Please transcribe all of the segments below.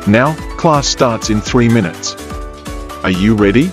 Now, class starts in 3 minutes. Are you ready?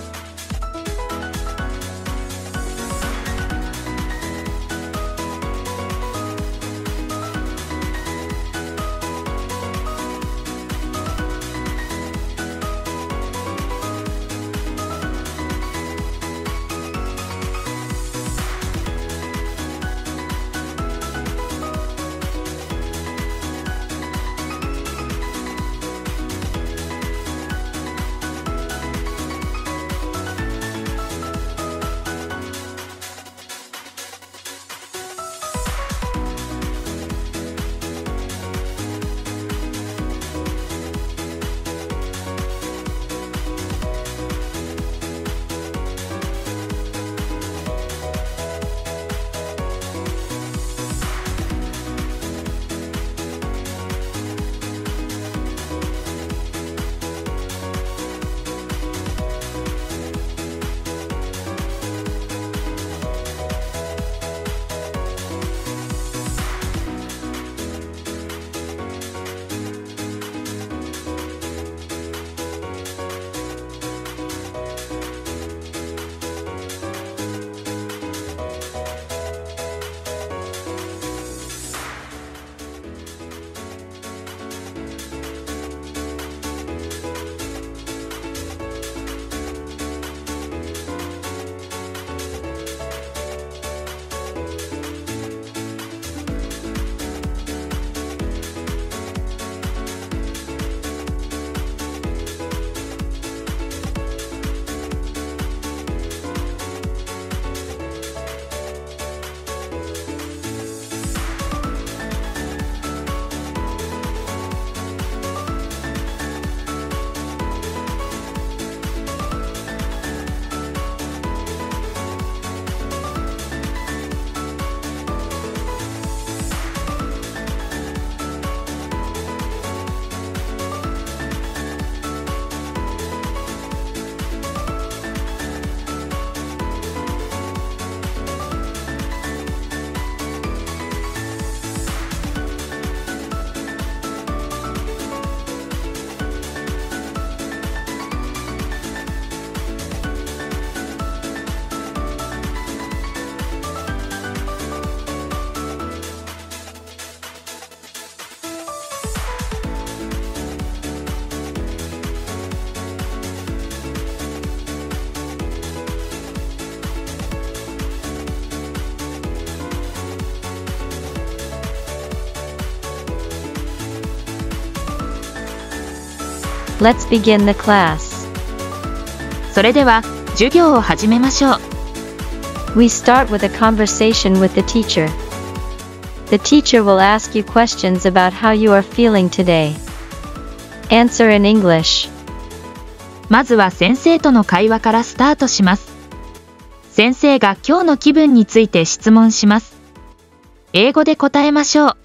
Let's begin the class. それでは、授業を始めましょう。We start with a conversation with the teacher. The teacher will ask you questions about how you are feeling today. Answer in English. まずは先生との会話からスタートします。先生が今日の気分について質問します。英語で答えましょう。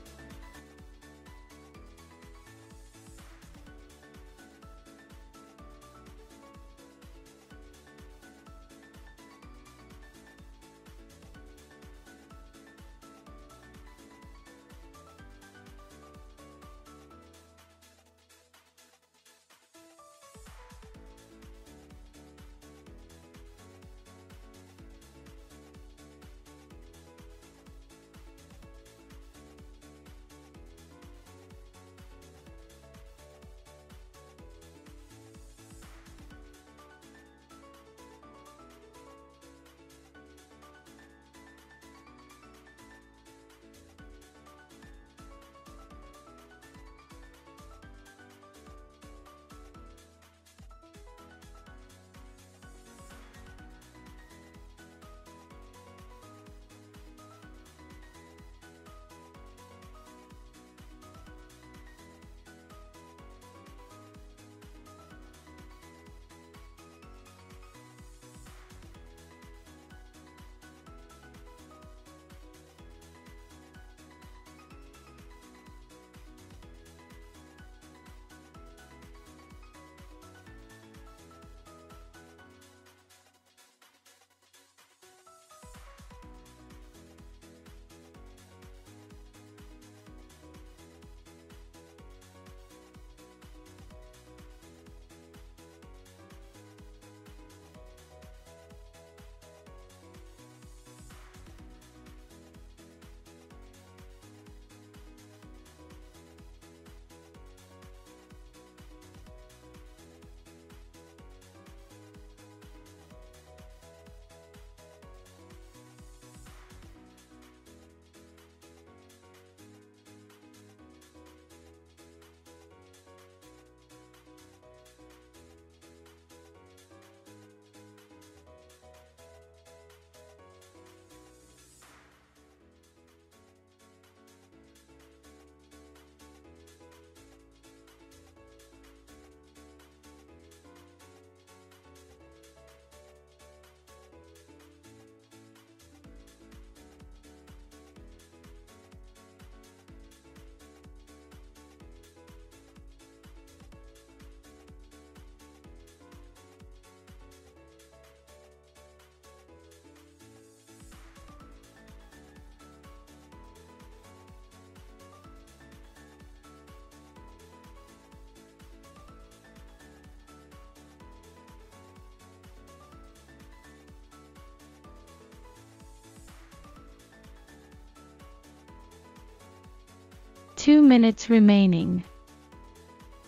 2 minutes remaining.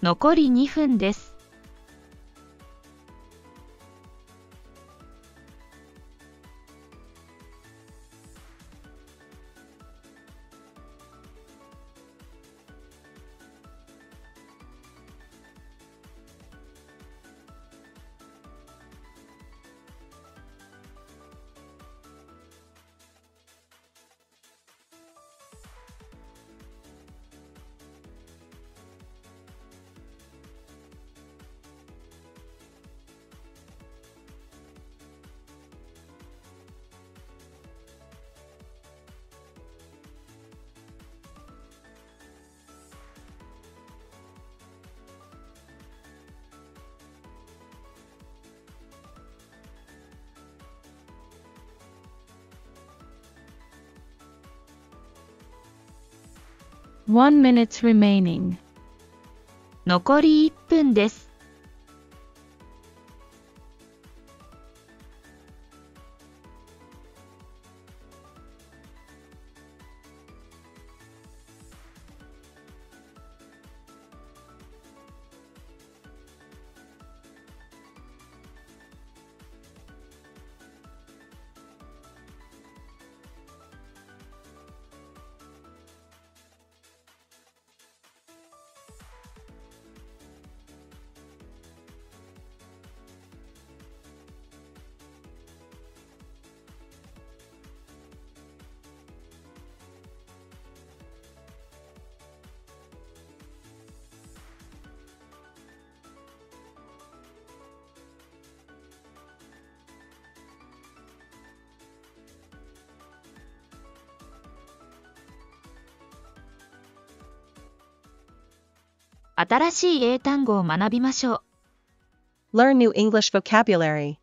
残り2分です。1 minute remaining. 残り1分です。新しい英単語を学びましょう。Learn new English vocabulary.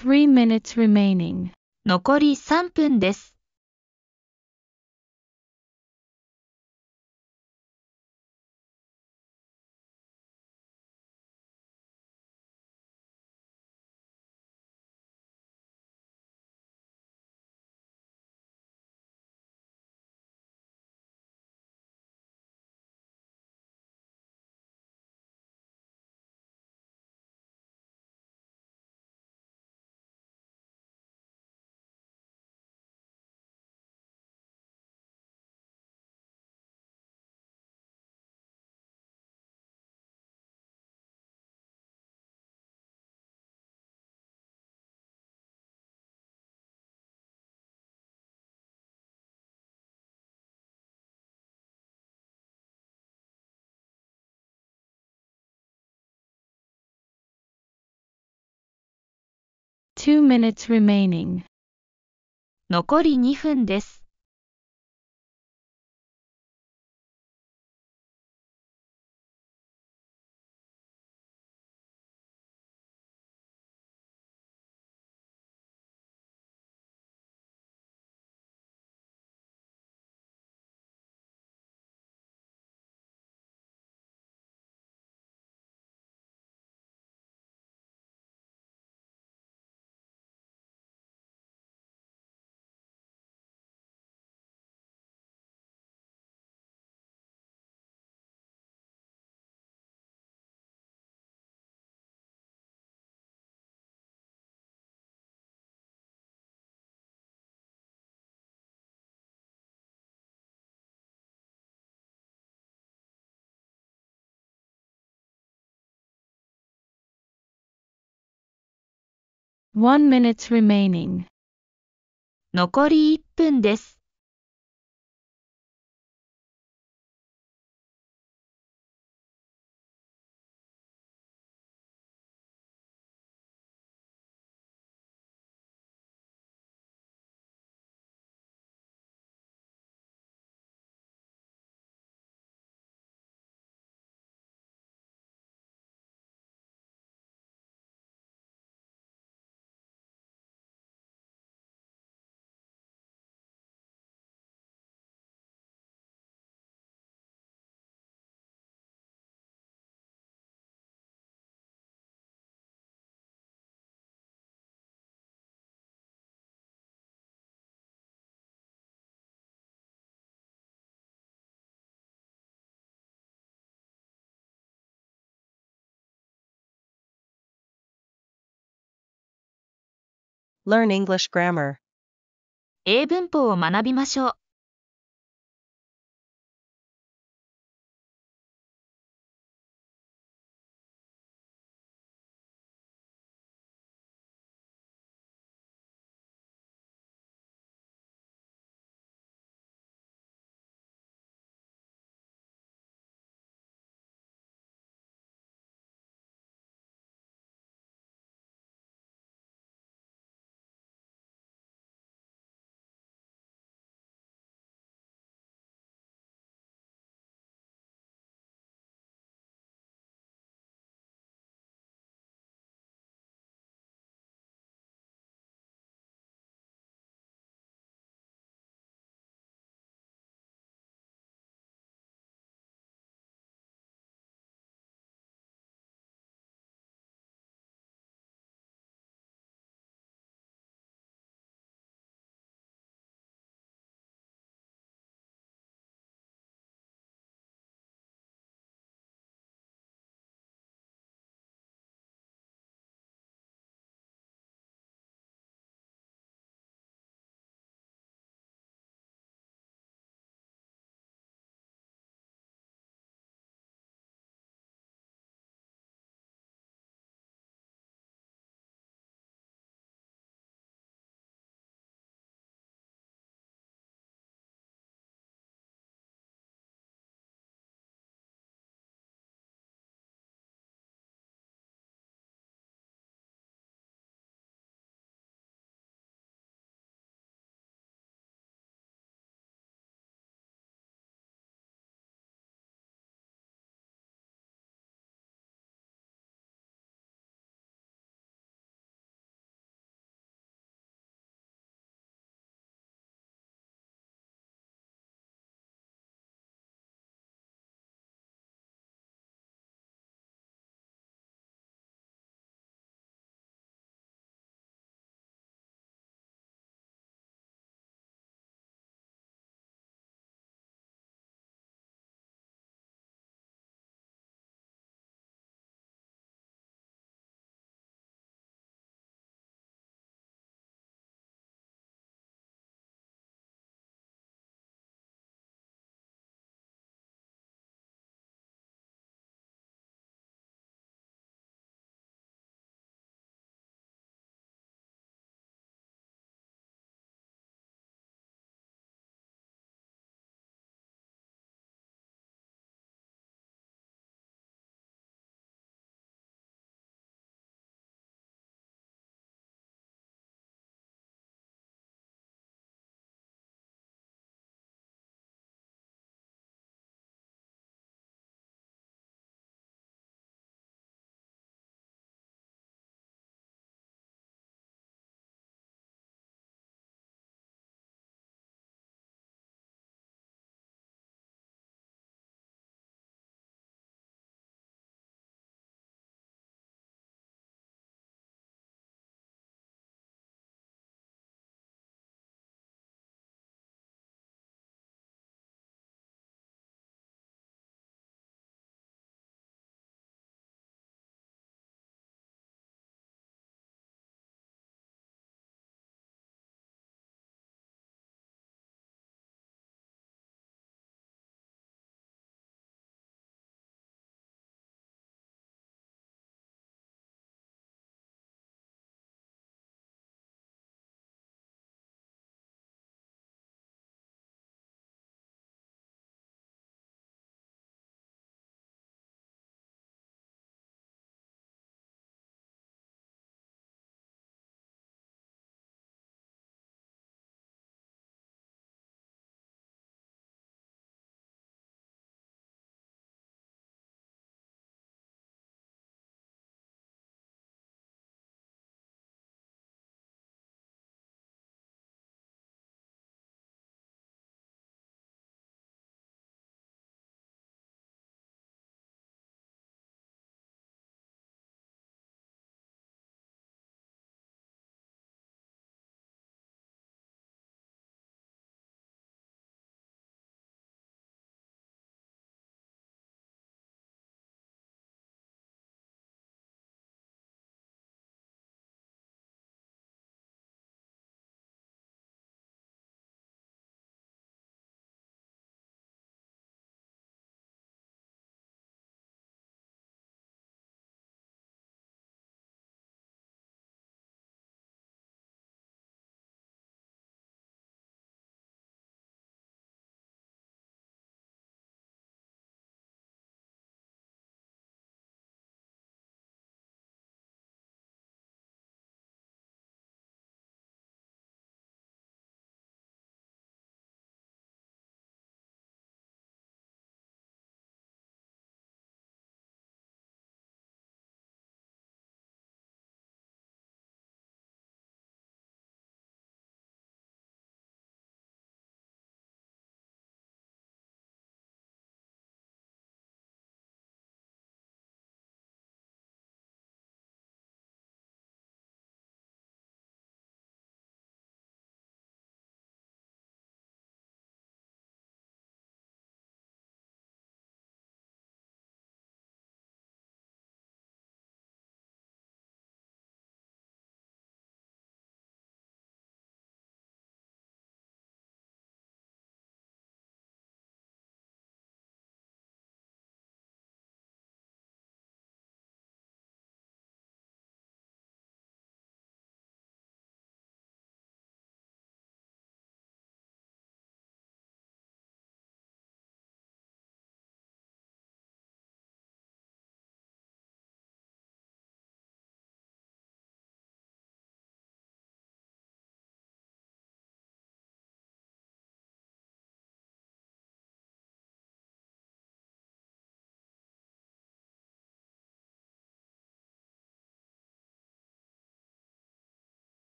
3 minutes remaining. 残り3分です。2 minutes remaining. 残り2分です。1 minute remaining. 残り1分です。Learn English grammar. 英文法を学びましょう。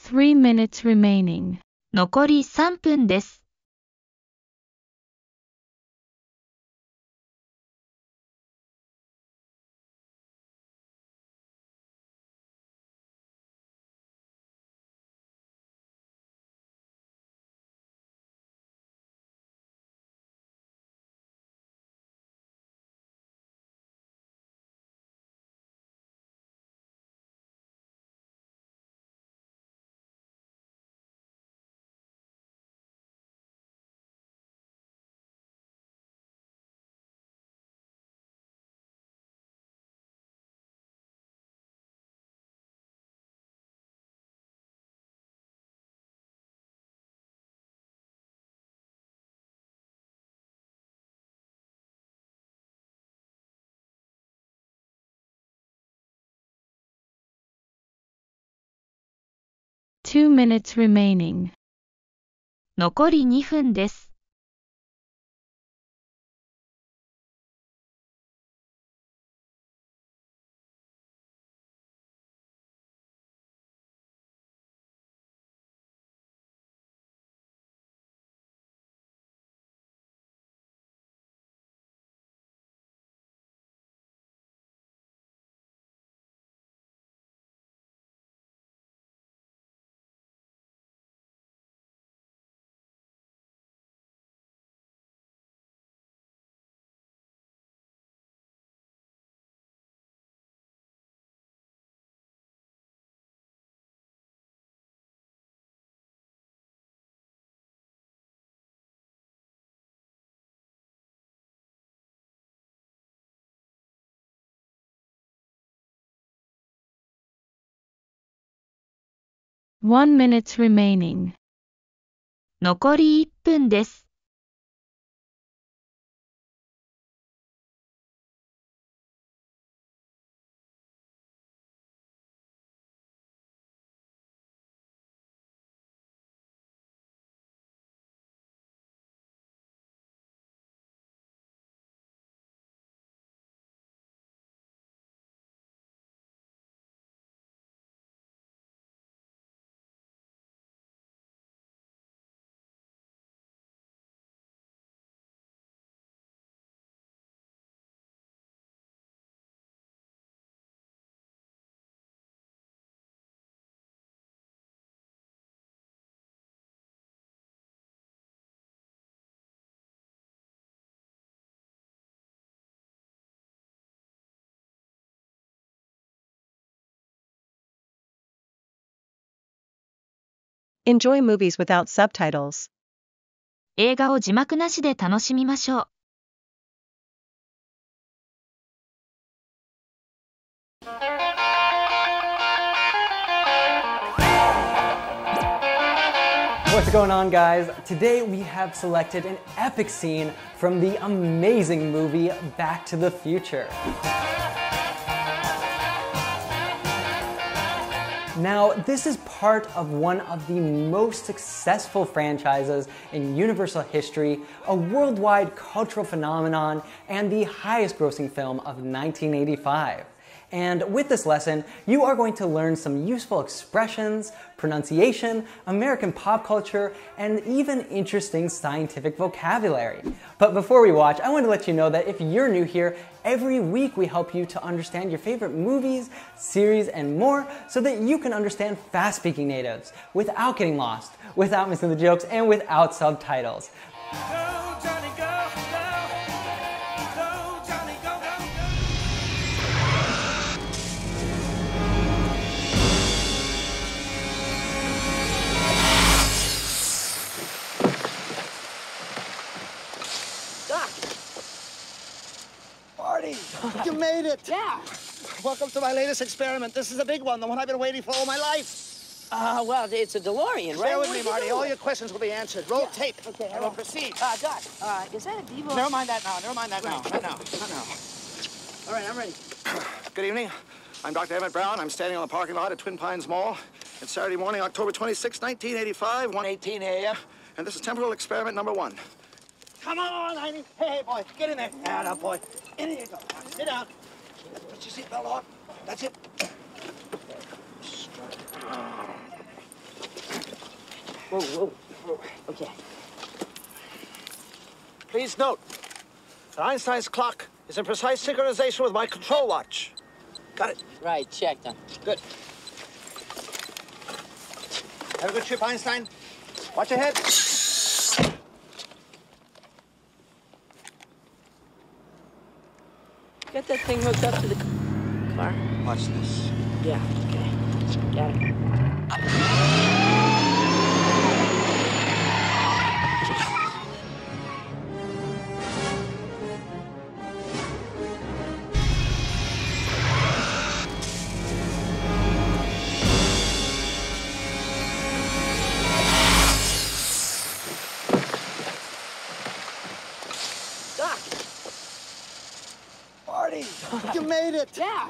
3 minutes remaining. 残り3分です。2 minutes remaining. 残り2分です。1 minute remaining. 残り1分です。Enjoy movies without subtitles. 映画を字幕なしで楽しみましょう。What's going on, guys? Today we have selected an epic scene from the amazing movie Back to the Future. Now, this is part of one of the most successful franchises in Universal history, a worldwide cultural phenomenon, and the highest grossing film of 1985. And with this lesson, you are going to learn some useful expressions, pronunciation, American pop culture, and even interesting scientific vocabulary. But before we watch, I want to let you know that if you're new here, every week we help you to understand your favorite movies, series, and more so that you can understand fast-speaking natives without getting lost, without missing the jokes, and without subtitles. Marty, you made it! Yeah! Welcome to my latest experiment. This is a big one, the one I've been waiting for all my life. Well, it's a DeLorean, right? Bear with me, Marty. All your questions will be answered. Roll tape. Okay, I will proceed. Doc, is that a Devo? Never mind that now. Never mind that now. Not now. Not now. All right, I'm ready. Good evening. I'm Dr. Emmett Brown. I'm standing on the parking lot at Twin Pines Mall. It's Saturday morning, October 26, 1985, 1:18 a.m. And this is temporal experiment number 1. Come on, Heidi. Hey, boy, get in there. Now, boy. In you go. Sit down. Put your seatbelt on. That's it. Whoa, whoa, whoa. Okay. Please note that Einstein's clock is in precise synchronization with my control watch. Got it? Right, check them. Good. Have a good trip, Einstein. Watch your head. Got that thing hooked up to the car? Watch this. Yeah, okay. Got it. Doc! Marty, you made it. Yeah!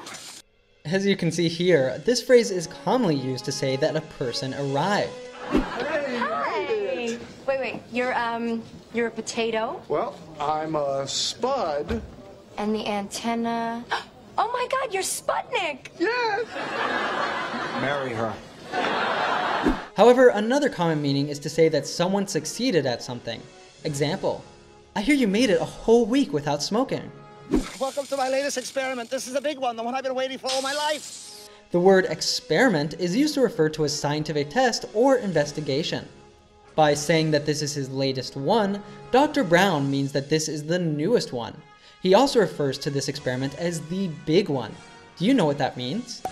As you can see here, this phrase is commonly used to say that a person arrived. Hi. Wait. You're a potato? Well, I'm a spud. And the antenna. Oh my God, you're Sputnik! Yes! Marry her. However, another common meaning is to say that someone succeeded at something. Example, I hear you made it a whole week without smoking. Welcome to my latest experiment. This is a big one, the one I've been waiting for all my life. The word experiment is used to refer to a scientific test or investigation. By saying that this is his latest one, Dr. Brown means that this is the newest one. He also refers to this experiment as the big one. Do you know what that means?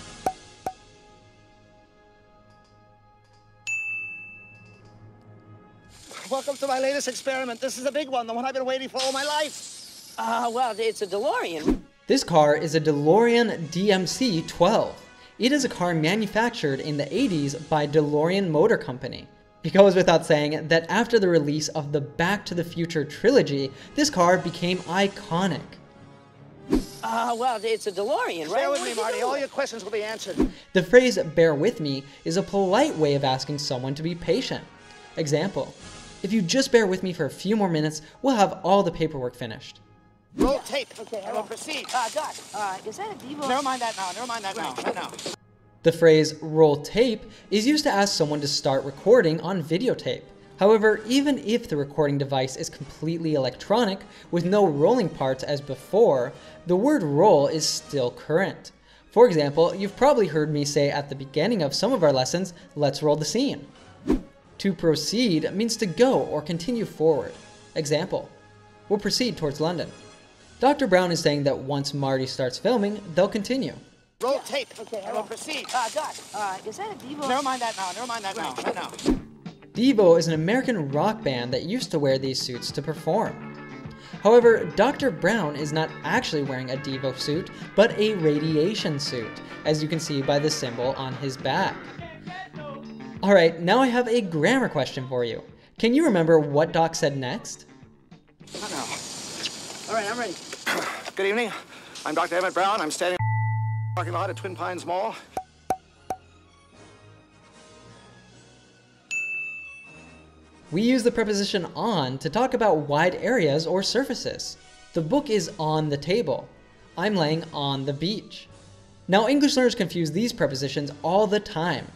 Welcome to my latest experiment. This is a big one, the one I've been waiting for all my life. Well, it's a DeLorean. This car is a DeLorean DMC-12. It is a car manufactured in the 80s by DeLorean Motor Company. It goes without saying that after the release of the Back to the Future trilogy, this car became iconic. Well, it's a DeLorean, right? Bear with What me, are you Marty. doing? All your questions will be answered. The phrase "bear with me" is a polite way of asking someone to be patient. Example, if you just bear with me for a few more minutes, we'll have all the paperwork finished. Roll tape. Okay, I will proceed. Doc, is that a Devo? Never mind that now. Never mind that now. Right now. The phrase "roll tape" is used to ask someone to start recording on videotape. However, even if the recording device is completely electronic, with no rolling parts as before, the word roll is still current. For example, you've probably heard me say at the beginning of some of our lessons, let's roll the scene. To proceed means to go or continue forward. Example, we'll proceed towards London. Dr. Brown is saying that once Marty starts filming, they'll continue. Roll tape. Okay, I will proceed. Doc, is that a Devo? Never mind that now. Never mind that now. Right now. Devo is an American rock band that used to wear these suits to perform. However, Dr. Brown is not actually wearing a Devo suit, but a radiation suit, as you can see by the symbol on his back. Alright, now I have a grammar question for you. Can you remember what Doc said next? Not now. All right, I'm ready. Good evening. I'm Dr. Emmett Brown. I'm standing in the parking lot at Twin Pines Mall. We use the preposition on to talk about wide areas or surfaces. The book is on the table. I'm laying on the beach. Now, English learners confuse these prepositions all the time.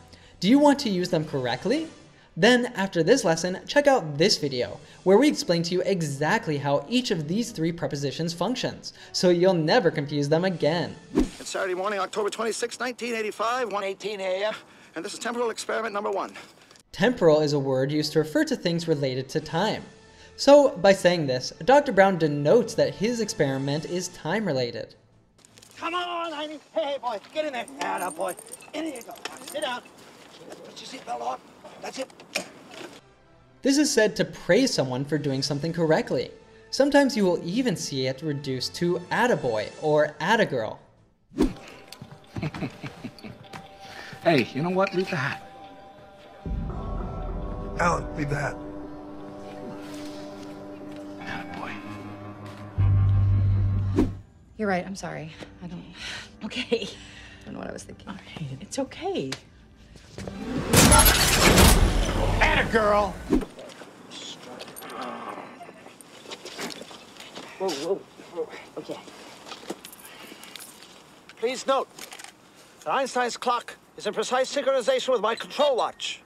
Do you want to use them correctly? Then, after this lesson, check out this video, where we explain to you exactly how each of these three prepositions functions, so you'll never confuse them again. It's Saturday morning, October 26, 1985, 1:18 a.m., and this is temporal experiment number 1. Temporal is a word used to refer to things related to time. So, by saying this, Dr. Brown denotes that his experiment is time-related. Come on, Heidi. Hey, boy, get in there. Yeah, boy. In you go. Sit down. Put your seatbelt on. That's it. This is said to praise someone for doing something correctly. Sometimes you will even see it reduced to attaboy or attagirl. Hey, you know what? Leave the hat. Alan, leave the hat. Attaboy. You're right, I'm sorry. I don't... Okay. I don't know what I was thinking. Okay, it's okay. Attagirl. Whoa. Okay. Please note that Einstein's clock is in precise synchronization with my control watch.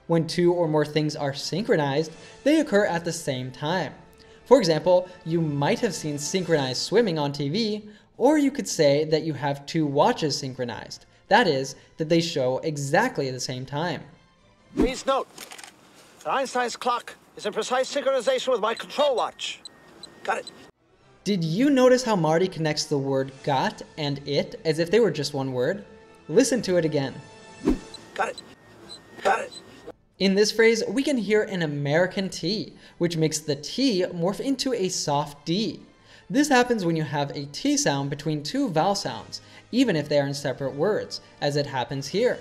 When two or more things are synchronized, they occur at the same time. For example, you might have seen synchronized swimming on TV, or you could say that you have two watches synchronized. That is, that they show exactly the same time. Please note that Einstein's clock is in precise synchronization with my control watch. Got it. Did you notice how Marty connects the word got and it as if they were just one word? Listen to it again. Got it. Got it. In this phrase, we can hear an American T, which makes the T morph into a soft D. This happens when you have a T sound between two vowel sounds, even if they are in separate words, as it happens here.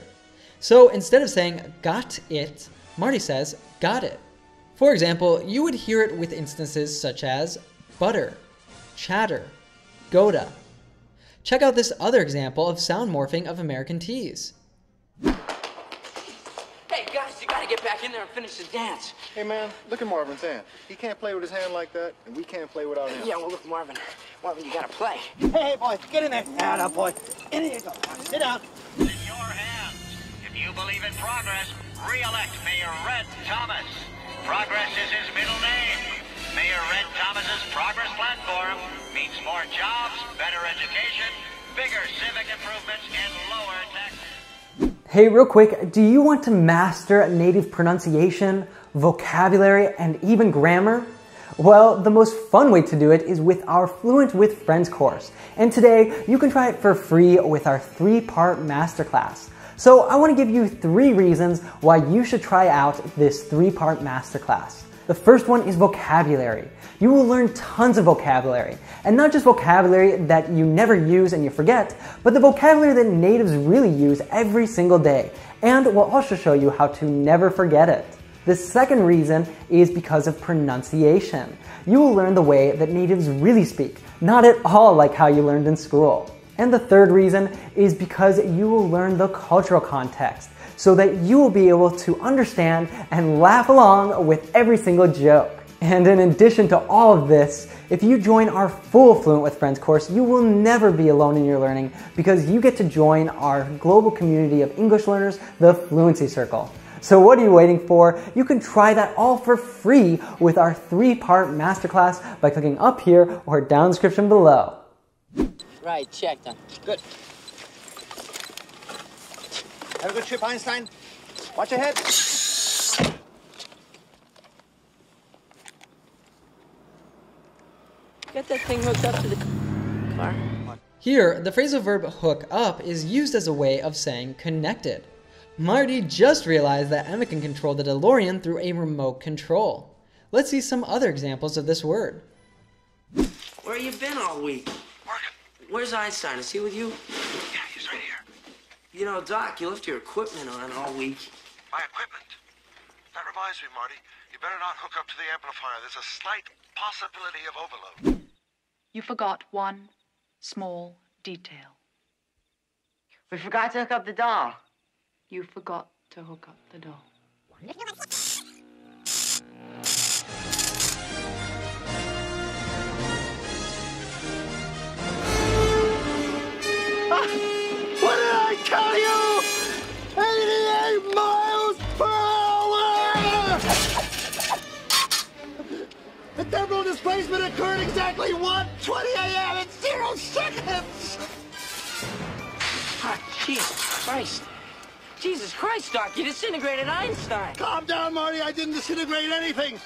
So instead of saying got it, Marty says got it. For example, you would hear it with instances such as butter, chatter, Goda. Check out this other example of sound morphing of American T's. Hey, guys, you gotta get back in there and finish the dance. Hey, man, look at Marvin's hand. He can't play with his hand like that, and we can't play without him. Yeah, well, look, Marvin, you gotta play. Hey, boy, get in there. Atta boy. In here you go. Sit down. In your hands. If you believe in progress, re-elect Mayor Red Thomas. Progress is his middle name. Mayor Red Thomas's progress platform means more jobs, better education, bigger civic improvements, and lower taxes. Hey, real quick, do you want to master native pronunciation, vocabulary, and even grammar? Well, the most fun way to do it is with our Fluent with Friends course. And today, you can try it for free with our 3-part masterclass. So I want to give you 3 reasons why you should try out this 3-part masterclass. The first one is vocabulary. You will learn tons of vocabulary, and not just vocabulary that you never use and you forget, but the vocabulary that natives really use every single day, and we'll also show you how to never forget it. The second reason is because of pronunciation. You will learn the way that natives really speak, not at all like how you learned in school. And the third reason is because you will learn the cultural context, so that you will be able to understand and laugh along with every single joke. And in addition to all of this, if you join our full Fluent with Friends course, you will never be alone in your learning because you get to join our global community of English learners, the Fluency Circle. So what are you waiting for? You can try that all for free with our 3-part masterclass by clicking up here or down the description below. Right, check done. Good. Have a good trip, Einstein. Watch your head. Get that thing hooked up to the car. Here, the phrasal verb hook up is used as a way of saying connected. Marty just realized that Emma can control the DeLorean through a remote control. Let's see some other examples of this word. Where you been all week? Working. Where's Einstein? Is he with you? Yeah, he's right here. You know, Doc, you left your equipment on all week. My equipment. That reminds me, Marty. You better not hook up to the amplifier. There's a slight possibility of overload. You forgot one small detail. We forgot to hook up the doll. You forgot to hook up the doll. What did I tell you? 88 miles per hour! The temporal displacement occurred exactly 1:20 a.m. in 0 seconds! Ah, Jesus Christ. Jesus Christ, Doc, you disintegrated Einstein. Calm down, Marty. I didn't disintegrate anything.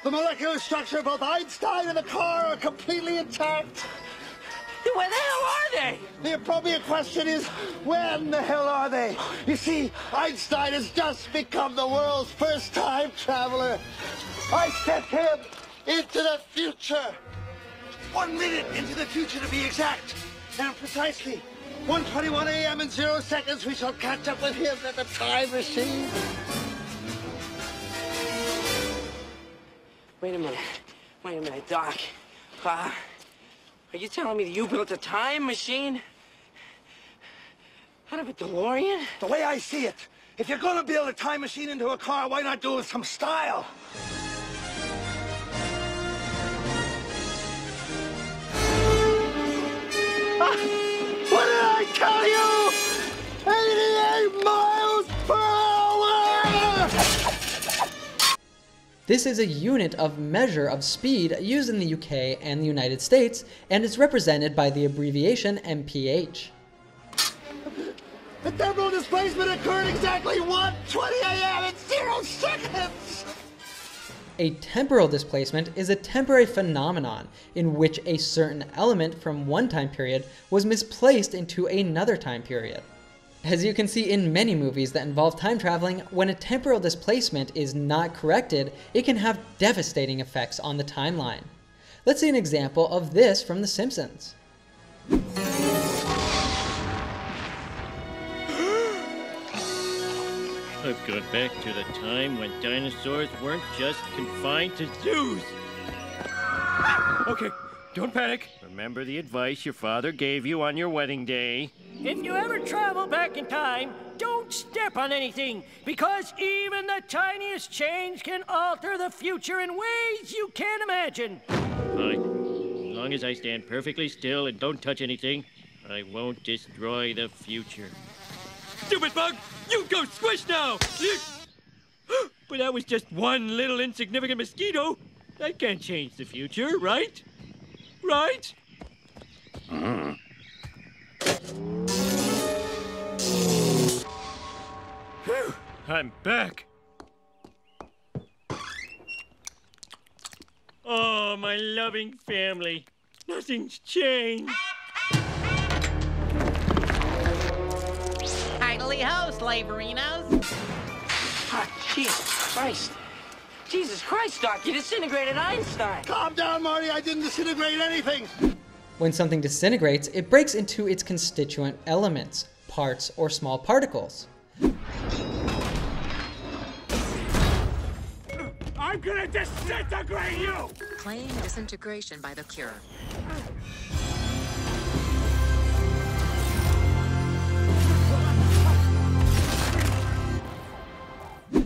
The molecular structure of both Einstein and the car are completely intact. Where the hell are they? The appropriate question is, when the hell are they? You see, Einstein has just become the world's first time traveler. I sent him into the future. 1 minute into the future to be exact. And precisely 1:21 a.m. in 0 seconds, we shall catch up with him at the time machine. Wait a minute, Doc. Are you telling me that you built a time machine? Out of a DeLorean? The way I see it, if you're gonna build a time machine into a car, why not do it with some style? What did I tell you? 88 miles per hour! This is a unit of measure of speed used in the UK and the United States, and it's represented by the abbreviation mph. The temporal displacement occurred exactly 1:20 a.m. in 0 seconds! A temporal displacement is a temporary phenomenon in which a certain element from one time period was misplaced into another time period. As you can see in many movies that involve time traveling, when a temporal displacement is not corrected, it can have devastating effects on the timeline. Let's see an example of this from The Simpsons. I've gone back to the time when dinosaurs weren't just confined to zoos. Okay, don't panic. Remember the advice your father gave you on your wedding day. If you ever travel back in time, don't step on anything, because even the tiniest change can alter the future in ways you can't imagine. Fine. As long as I stand perfectly still and don't touch anything, I won't destroy the future. Stupid bug! You go squish now! But that was just one little insignificant mosquito. That can't change the future, right? Right? Whew, I'm back. Oh, my loving family. Nothing's changed. Idly ho, slaverinos. Ah, Jesus Christ. Jesus Christ, Doc, you disintegrated Einstein. Calm down, Marty. I didn't disintegrate anything. When something disintegrates, it breaks into its constituent elements, parts, or small particles. I'm gonna disintegrate you! Claim disintegration by the cure.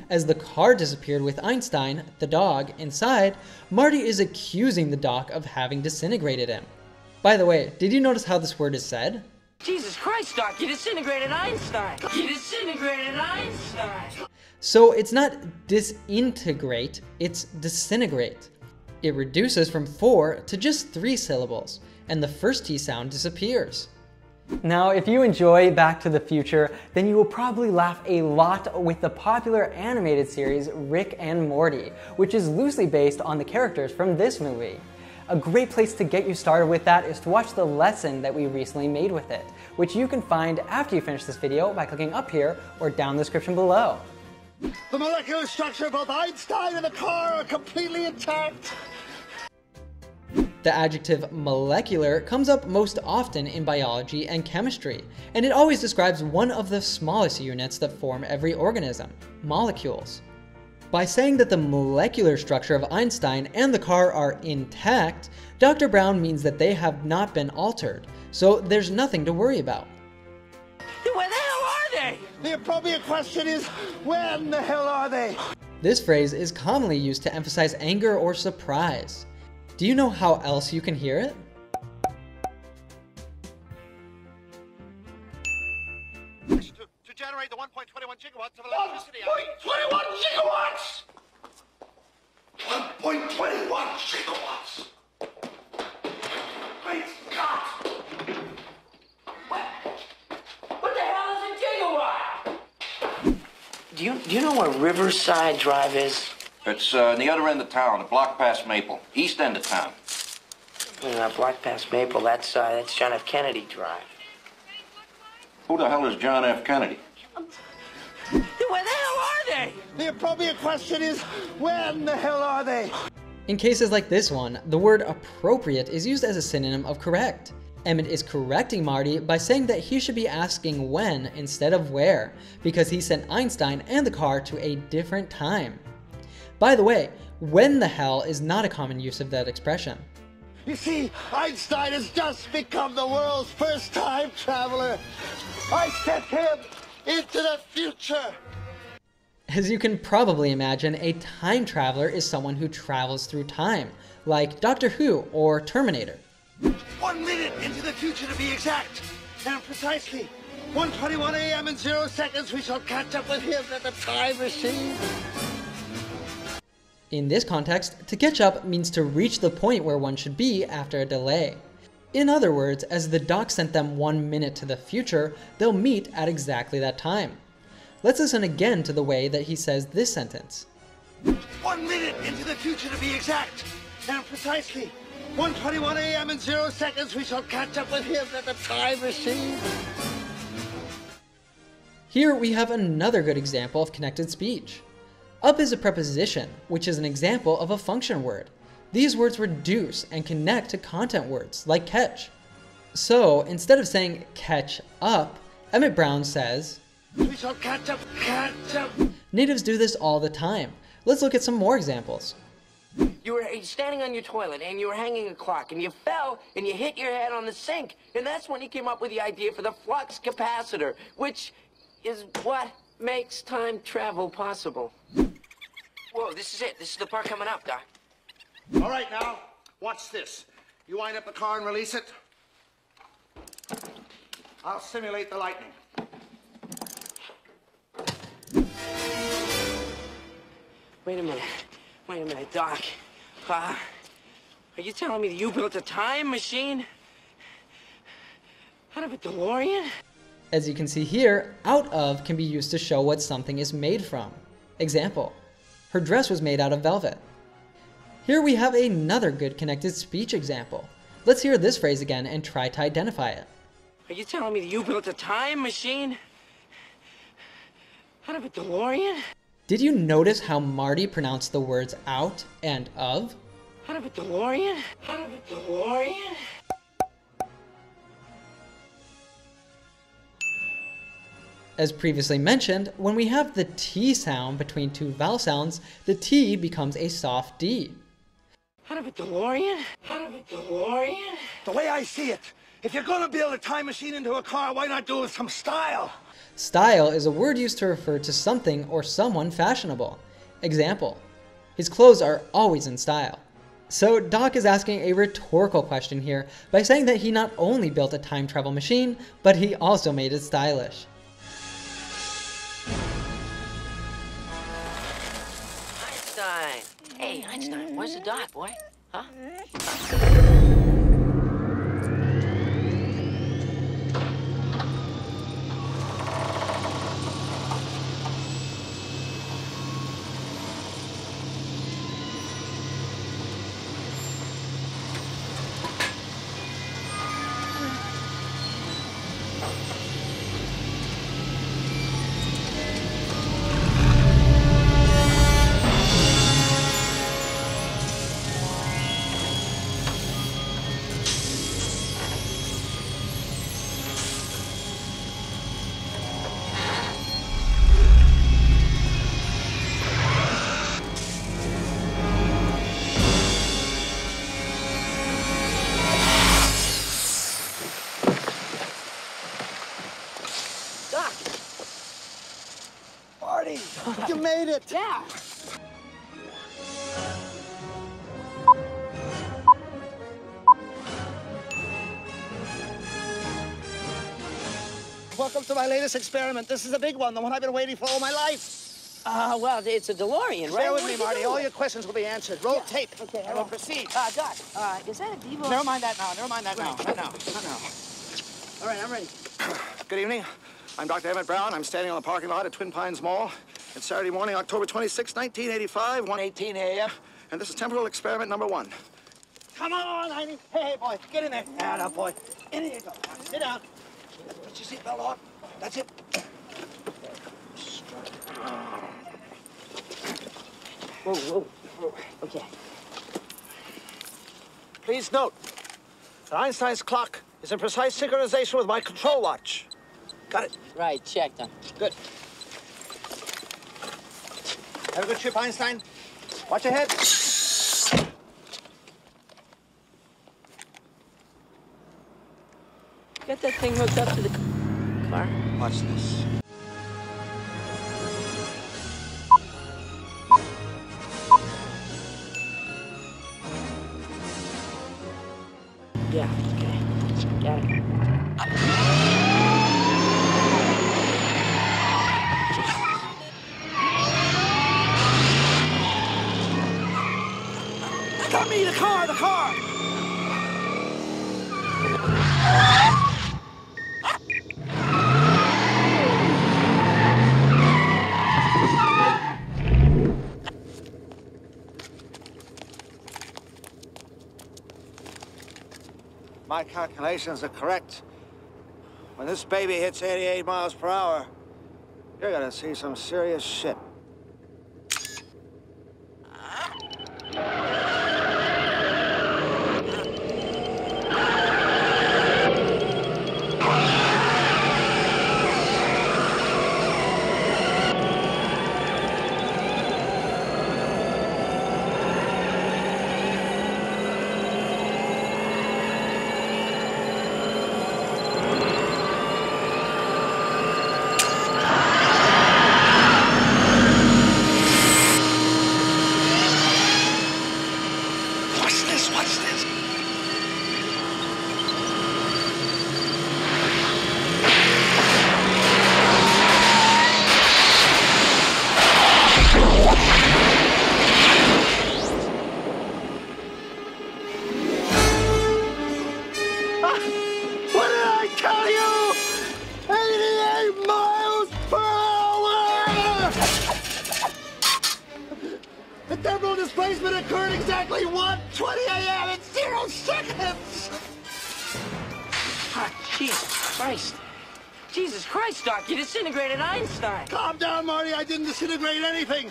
As the car disappeared with Einstein, the dog, inside, Marty is accusing the doc of having disintegrated him. By the way, did you notice how this word is said? Jesus Christ, Doc, you disintegrated Einstein. You disintegrated Einstein. So it's not disintegrate, it's disintegrate. It reduces from 4 to just 3 syllables, and the first T sound disappears. Now, if you enjoy Back to the Future, then you will probably laugh a lot with the popular animated series Rick and Morty, which is loosely based on the characters from this movie. A great place to get you started with that is to watch the lesson that we recently made with it, which you can find after you finish this video by clicking up here or down in the description below. The molecular structure of both Einstein and the car are completely intact. The adjective molecular comes up most often in biology and chemistry, and it always describes one of the smallest units that form every organism, molecules. By saying that the molecular structure of Einstein and the car are intact, Dr. Brown means that they have not been altered, so there's nothing to worry about. Where the hell are they? The appropriate question is, when the hell are they? This phrase is commonly used to emphasize anger or surprise. Do you know how else you can hear it? To generate the 1.21 gigawatts of electricity. 1.21 gigawatts! 1.21 gigawatts! Great Scott! What the hell is a gigawatt? Do you know where Riverside Drive is? It's on the other end of town, a block past Maple, east end of town. Block past Maple, that's John F. Kennedy Drive. Who the hell is John F. Kennedy? Where the hell are they? The appropriate question is, when the hell are they? In cases like this one, the word appropriate is used as a synonym of correct. Emmett is correcting Marty by saying that he should be asking when instead of where, because he sent Einstein and the car to a different time. By the way, when the hell is not a common use of that expression. You see, Einstein has just become the world's first time traveler. I sent him into the future. As you can probably imagine, a time traveler is someone who travels through time, like Doctor Who or Terminator. 1 minute into the future to be exact. And precisely 1:21 a.m. in 0 seconds we shall catch up with him at the time machine. In this context, to catch up means to reach the point where one should be after a delay. In other words, as the doc sent them 1 minute to the future, they'll meet at exactly that time. Let's listen again to the way that he says this sentence. 1 minute into the future to be exact. And precisely 1:21 a.m. in 0 seconds we shall catch up with him at the time machine. Here we have another good example of connected speech. Up is a preposition, which is an example of a function word. These words reduce and connect to content words, like catch. So, instead of saying catch up, Emmett Brown says, We shall catch up, catch up. Natives do this all the time. Let's look at some more examples. You were standing on your toilet and you were hanging a clock and you fell and you hit your head on the sink. And that's when you came up with the idea for the flux capacitor, which is what makes time travel possible. Whoa, this is it. This is the part coming up, Doc. All right, now, watch this. You wind up the car and release it. I'll simulate the lightning. Wait a minute, Doc. Are you telling me that you built a time machine out of a DeLorean? As you can see here, out of can be used to show what something is made from. Example, her dress was made out of velvet. Here we have another good connected speech example. Let's hear this phrase again and try to identify it. Are you telling me that you built a time machine out of a DeLorean? Did you notice how Marty pronounced the words out and of? Out of a DeLorean? Out of a DeLorean? As previously mentioned, when we have the T sound between two vowel sounds, the T becomes a soft D. Out of a DeLorean? Out of a DeLorean? The way I see it, if you're gonna build a time machine into a car, why not do it with some style? Style is a word used to refer to something or someone fashionable. Example, his clothes are always in style. So Doc is asking a rhetorical question here by saying that he not only built a time travel machine, but he also made it stylish. Einstein. Hey, Einstein, where's the Doc, boy? Huh? Marty, you made it! Yeah! Welcome to my latest experiment. This is a big one, the one I've been waiting for all my life. Well, it's a DeLorean, right? Bear with me, Marty. All your questions will be answered. Roll tape. Okay, and we'll proceed. Doc, is that a Devo? Never mind that now. Never mind that now. Not now. Not now. All right, I'm ready. Good evening. I'm Dr. Emmett Brown. I'm standing on the parking lot at Twin Pines Mall. It's Saturday morning, October 26, 1985, 1:18 a.m. And this is temporal experiment number 1. Come on, Heidi. Hey, boy, get in there. Atta boy. In you go. Sit down. Put your seatbelt on. That's it. Whoa. Okay. Please note that Einstein's clock is in precise synchronization with my control watch. Got it? Right, checked them. Good. Have a good trip, Einstein. Watch your head. Get that thing hooked up to the car. Watch this. Yeah, okay. Got it. my calculations are correct, when this baby hits 88 miles per hour, you're gonna see some serious shit. Watch this. What did I tell you? 88 miles per hour! The temporal displacement occurred exactly 1:20 a.m. in 0 seconds! Ah, Jesus Christ. Jesus Christ, Doc, you disintegrated Einstein. Calm down, Marty. I didn't disintegrate anything.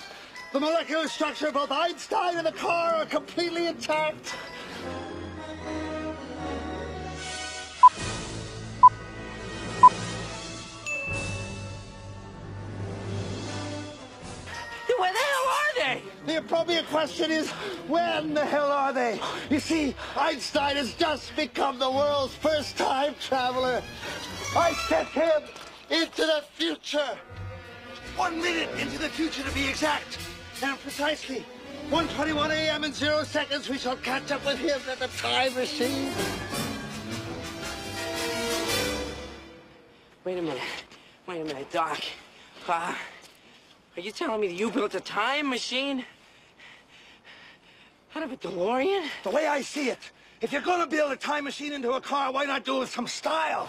The molecular structure of both Einstein and the car are completely intact. Where the hell are they? The appropriate question is, when the hell are they? You see, Einstein has just become the world's first time traveler. I sent him into the future. 1 minute into the future, to be exact. And precisely 1:21 a.m. in 0 seconds, we shall catch up with him at the time machine. Wait a minute, Doc. Are you telling me that you built a time machine? Out of a DeLorean? The way I see it, if you're gonna build a time machine into a car, why not do it with some style?